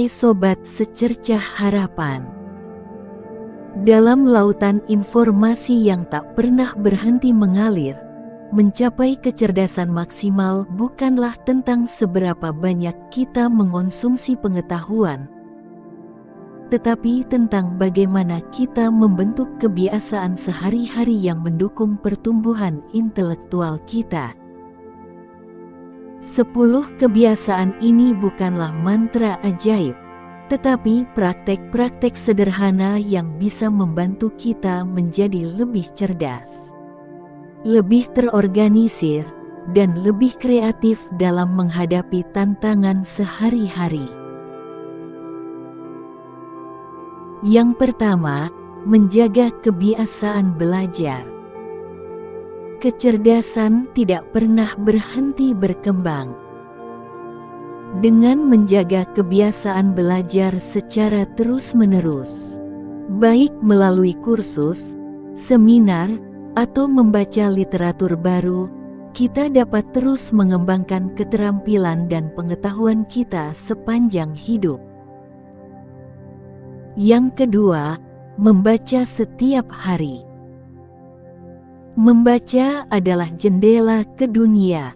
Hai Sobat Secercah Harapan. Dalam lautan informasi yang tak pernah berhenti mengalir, mencapai kecerdasan maksimal bukanlah tentang seberapa banyak kita mengonsumsi pengetahuan, tetapi tentang bagaimana kita membentuk kebiasaan sehari-hari yang mendukung pertumbuhan intelektual kita. 10 kebiasaan ini bukanlah mantra ajaib, tetapi praktek-praktek sederhana yang bisa membantu kita menjadi lebih cerdas, lebih terorganisir, dan lebih kreatif dalam menghadapi tantangan sehari-hari. Yang pertama, menjaga kebiasaan belajar. Kecerdasan tidak pernah berhenti berkembang. Dengan menjaga kebiasaan belajar secara terus-menerus, baik melalui kursus, seminar, atau membaca literatur baru, kita dapat terus mengembangkan keterampilan dan pengetahuan kita sepanjang hidup. Yang kedua, membaca setiap hari. Membaca adalah jendela ke dunia.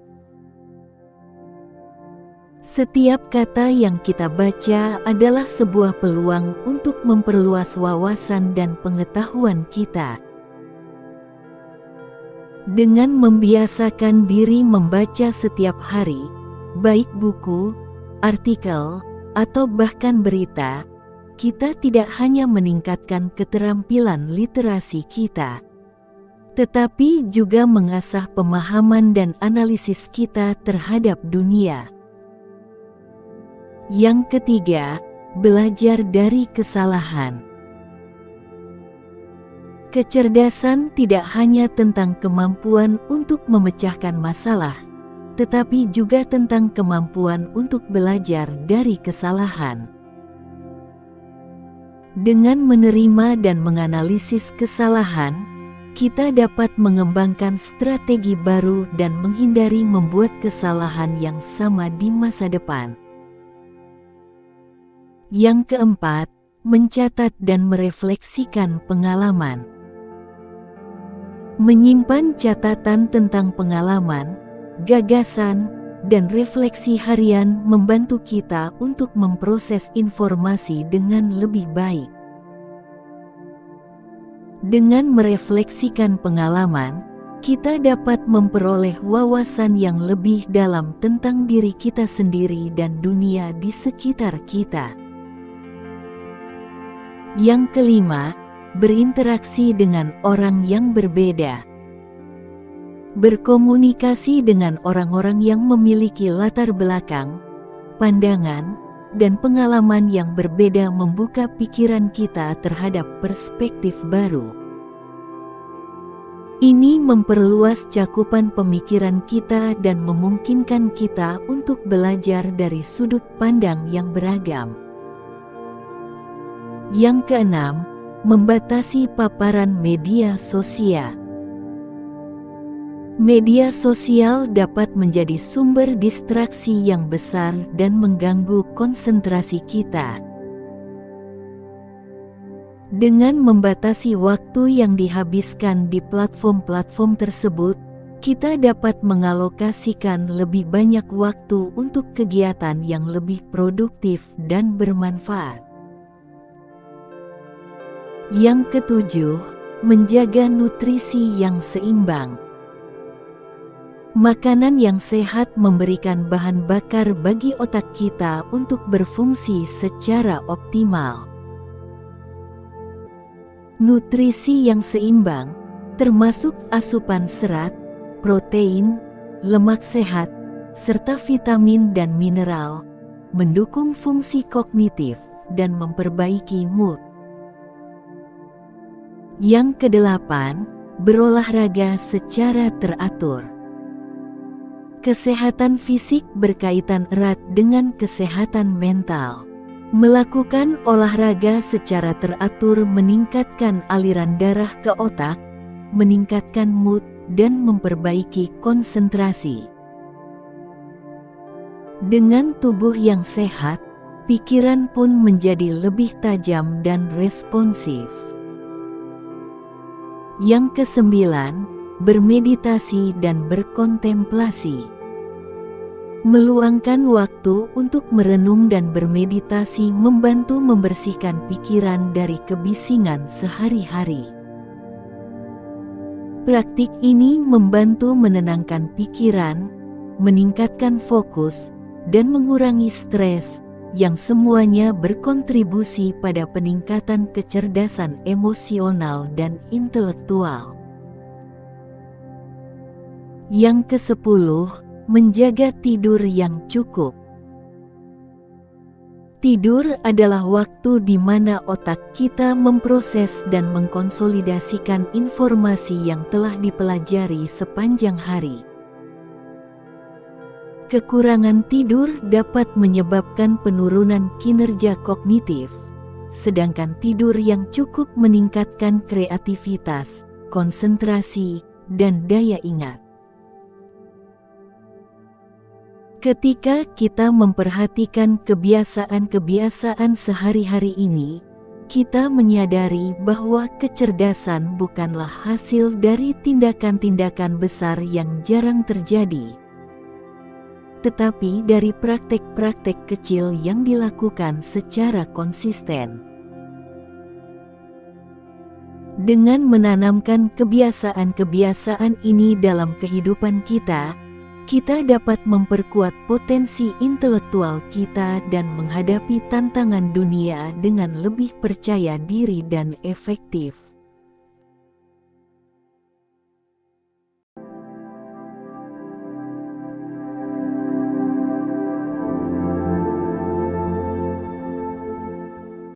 Setiap kata yang kita baca adalah sebuah peluang untuk memperluas wawasan dan pengetahuan kita. Dengan membiasakan diri membaca setiap hari, baik buku, artikel, atau bahkan berita, kita tidak hanya meningkatkan keterampilan literasi kita, tetapi juga mengasah pemahaman dan analisis kita terhadap dunia. Yang ketiga, belajar dari kesalahan. Kecerdasan tidak hanya tentang kemampuan untuk memecahkan masalah, tetapi juga tentang kemampuan untuk belajar dari kesalahan. Dengan menerima dan menganalisis kesalahan, kita dapat mengembangkan strategi baru dan menghindari membuat kesalahan yang sama di masa depan. Yang keempat, mencatat dan merefleksikan pengalaman. Menyimpan catatan tentang pengalaman, gagasan, dan refleksi harian membantu kita untuk memproses informasi dengan lebih baik. Dengan merefleksikan pengalaman, kita dapat memperoleh wawasan yang lebih dalam tentang diri kita sendiri dan dunia di sekitar kita. Yang kelima, berinteraksi dengan orang yang berbeda. Berkomunikasi dengan orang-orang yang memiliki latar belakang, pandangan, dan pengalaman yang berbeda membuka pikiran kita terhadap perspektif baru. Ini memperluas cakupan pemikiran kita dan memungkinkan kita untuk belajar dari sudut pandang yang beragam. Yang keenam, membatasi paparan media sosial. Media sosial dapat menjadi sumber distraksi yang besar dan mengganggu konsentrasi kita. Dengan membatasi waktu yang dihabiskan di platform-platform tersebut, kita dapat mengalokasikan lebih banyak waktu untuk kegiatan yang lebih produktif dan bermanfaat. Yang ketujuh, menjaga nutrisi yang seimbang. Makanan yang sehat memberikan bahan bakar bagi otak kita untuk berfungsi secara optimal. Nutrisi yang seimbang, termasuk asupan serat, protein, lemak sehat, serta vitamin dan mineral, mendukung fungsi kognitif dan memperbaiki mood. Yang kedelapan, berolahraga secara teratur. Kesehatan fisik berkaitan erat dengan kesehatan mental. Melakukan olahraga secara teratur meningkatkan aliran darah ke otak, meningkatkan mood, dan memperbaiki konsentrasi. Dengan tubuh yang sehat, pikiran pun menjadi lebih tajam dan responsif. Yang kesembilan, bermeditasi dan berkontemplasi. Meluangkan waktu untuk merenung dan bermeditasi membantu membersihkan pikiran dari kebisingan sehari-hari. Praktik ini membantu menenangkan pikiran, meningkatkan fokus, dan mengurangi stres, yang semuanya berkontribusi pada peningkatan kecerdasan emosional dan intelektual. Yang ke-10, menjaga tidur yang cukup. Tidur adalah waktu di mana otak kita memproses dan mengkonsolidasikan informasi yang telah dipelajari sepanjang hari. Kekurangan tidur dapat menyebabkan penurunan kinerja kognitif, sedangkan tidur yang cukup meningkatkan kreativitas, konsentrasi, dan daya ingat. Ketika kita memperhatikan kebiasaan-kebiasaan sehari-hari ini, kita menyadari bahwa kecerdasan bukanlah hasil dari tindakan-tindakan besar yang jarang terjadi, tetapi dari praktek-praktek kecil yang dilakukan secara konsisten. Dengan menanamkan kebiasaan-kebiasaan ini dalam kehidupan kita dapat memperkuat potensi intelektual kita dan menghadapi tantangan dunia dengan lebih percaya diri dan efektif.